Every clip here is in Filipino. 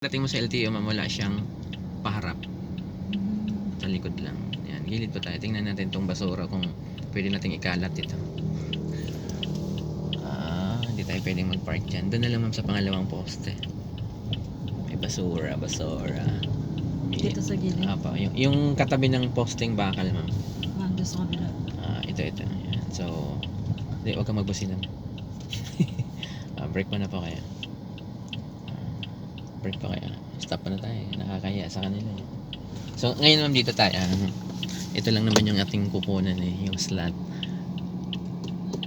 Dating mo sa LTO, ma'am, wala siyang paharap. Sa likod lang. Yan, gilid pa tayo. Tingnan natin tong basura kung pwede nating ikalat ito. Hindi tayo pwedeng mag-park dyan. Doon na lang, ma'am, sa pangalawang poste. May basura. Dito sa gilid? Apa, yung katabi ng posting bakal, ma'am. Doon sa kabila. Ito. Yan. So, huwag kang magbusina. Break mo na po kaya. Break pa kaya. Stop pa na tayo. Nakakaya sa kanila. So, ngayon, ma'am, dito tayo. Ito lang naman yung ating kukunan yung slot.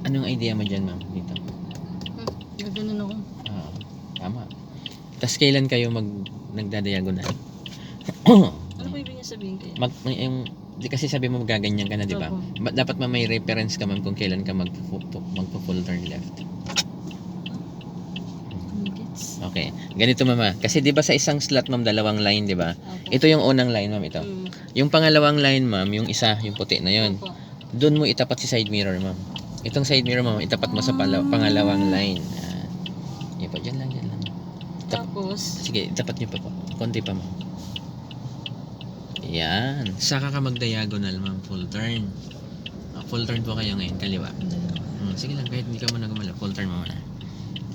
Anong idea mo dyan, ma'am? Dito. Gaganon ako. Tama. Tapos kailan kayo nagdadiagonal? Ano ba ibig niya sabihin kayo? Di kasi sabi mo gaganyan ka na, di ba? Dapat may reference ka, ma'am, kung kailan ka magpo-full turn left. Okay. Ganito, mama. Kasi 'di ba sa isang slot, ma'am, dalawang line, 'di ba? Ito yung unang line, ma'am, ito. Yung pangalawang line, ma'am, yung isa, yung puti na 'yon. Doon mo itapat si side mirror, ma'am. Itong side mirror, ma'am, itapat mo sa pangalawang line. Yan po, diyan lang. Tapos, sige, itapat niyo pa po. Konti pa, ma'am. Yan. Saka ka mag-diagonal, ma'am, full turn. Full turn po kayo ngayon, kaliwa. Sige lang, kahit hindi ka muna gumalaw, full turn mo muna.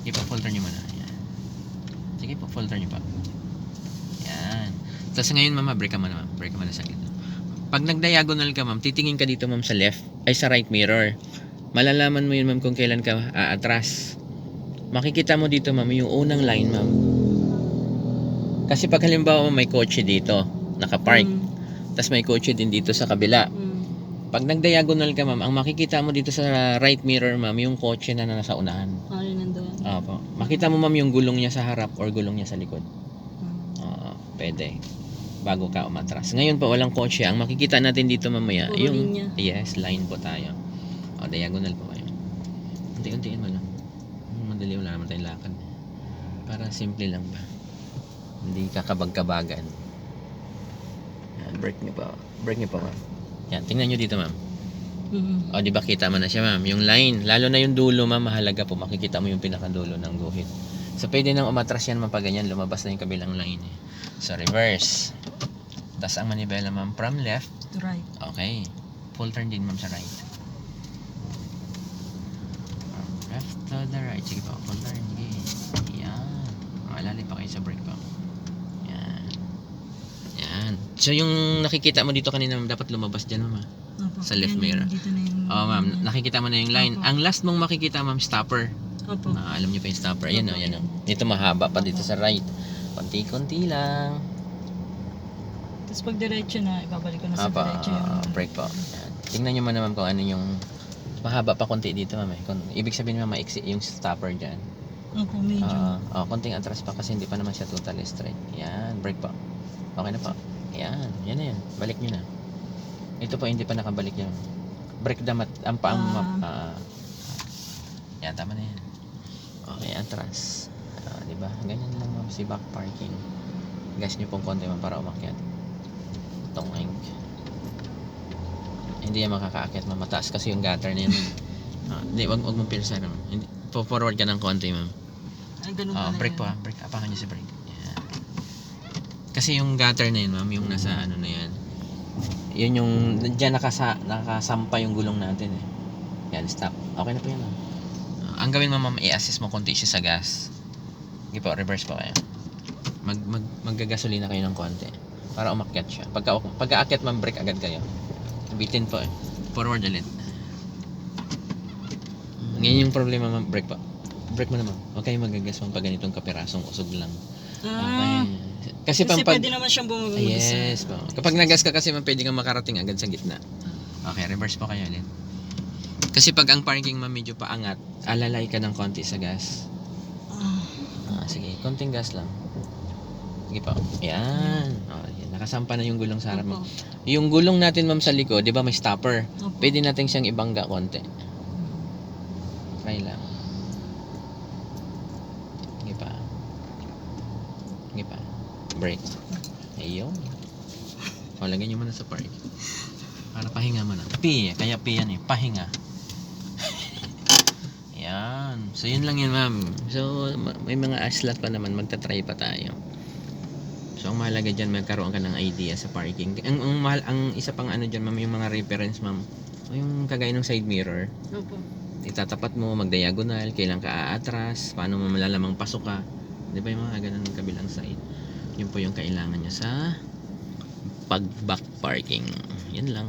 Full turn niyo muna. Sige po, full turn nyo pa. Yan. Tapos ngayon, ma'am, break ka muna, ma'am. Break ka muna sa gilid. Pag nag-diagonal ka, ma'am, titingin ka dito, ma'am, sa left, ay sa right mirror. Malalaman mo yun, ma'am, kung kailan ka aatras. Makikita mo dito, ma'am, yung unang line, ma'am. Kasi pag halimbawa, ma'am, may kotse dito, nakapark. Tapos may kotse din dito sa kabila. Pag nag-diagonal ka, ma'am, ang makikita mo dito sa right mirror, ma'am, yung kotse na nasa unahan. Nandun. Opo. Makita mo, ma'am, yung gulong niya sa harap or gulong niya sa likod. Pwede. Bago ka umatras. Ngayon po, walang kotse. Ang makikita natin dito mamaya, puro linya. Yes, line po tayo. Diagonal po kayo. Unti-untiin mo lang. Madali, wala naman tayong lakad. Para simple lang ba. Hindi kakabag-kabagan. Break niyo pa. Break niyo pa, ma'am. Yan, tingnan nyo dito, ma'am. Di ba kita mo na siya, ma'am? Yung line, lalo na yung dulo, ma'am, mahalaga po. Makikita mo yung pinakadulo ng guhit. So, pwede nang umatras yan, ma'am, pag ganyan. Lumabas na yung kabilang line. So, reverse. Tapos ang manibela, ma'am, from left to right. Okay. Full turn din, ma'am, sa right. From left to the right. Sige po, full turn. Yan. Malali pa kayo sa brake po. Yan. So, yung nakikita mo dito kanina, ma'am, dapat lumabas dyan, ma'am. Sa left mirror. Ma'am, nakikita mo na yung line. Ang last mong makikita, ma'am, stopper. Alam niyo pa yung stopper. Ayan, yan. Dito mahaba pa dito sa right. Konti-konti lang. Tapos pag diretso na, ibabalik ko na sa diretso yung break po. Yan. Tingnan niyo man, ma'am, kung ano yung mahaba pa konti dito, ma'am. Ibig sabihin, ma'am, maiksi yung stopper dyan. Medyo. Konting atras pa kasi hindi pa naman siya totally straight. Yan, break po. Okay na po. Yan na yan. Balik nyo na. Ito po, hindi pa nakabalik yun. Break the mat. Ang paang yan, tama na yan. Okay, atras. Diba? Ganyan lang, ma'am, si back parking. Gas nyo pong konti, ma'am, para umakyat. Tongeng. Hindi yan makakaakyat, ma'am. Mataas kasi yung gutter na yan. Hindi, wag mong pilsa naman. Po-forward ka ng konti, ma'am. Ay, ganun pala break po, break. Apakan nyo si break. Yan. Kasi yung gutter na yun, ma'am, yung nasa ano na yan. Yun yung diyan nakasampa yung gulong natin Yan, stop. Okay na po yan, ma'am. Ang gawin mo, ma'am, i-assist mo konti siya sa gas. Sige po, reverse po kayo. Maggagasolina kayo ng konti para umakyat siya. Pagka-akyat, ma'am, brake agad kayo. Bitin po forward ulit. Ngayon yung problema, ma'am, brake po. Brake mo na, ma'am. Huwag kayong magagas, ma'am, pag ganitong kapirasong usog lang. Okay. Kasi pwede naman siyang bumabang. Yes po. Kapag nagas ka kasi, ma'am, pwede kang makarating agad sa gitna. Okay, reverse po kayo ulit. Kasi pag ang parking, ma'am, medyo paangat, alalay ka ng konti sa gas. Sige, konting gas lang. Sige po. Yan. Nakasampa na yung gulong sa harap, ma'am. Yung gulong natin, ma'am, sa likod, di ba may stopper? Pwede natin siyang ibangga konti. Try lang. Sige pa. Brake. Ayun. Lagyan nyo muna sa park. Para pahinga muna. Kaya P yan pahinga. Yan. So, yun lang yun, ma'am. So, may mga slot pa naman. Magta-try pa tayo. So, ang mahalaga dyan, magkaroon ka ng idea sa parking. Ang isa pang ano dyan, ma'am, yung mga reference, ma'am. O yung kagaya ng side mirror, Opo. itatapat mo, mag-diagonal, kailan ka aatras, paano mo malalamang pasok ka. Di ba yung mga ganun ng kabilang side? Yun po yung kailangan nyo sa pag-back parking. Yan lang.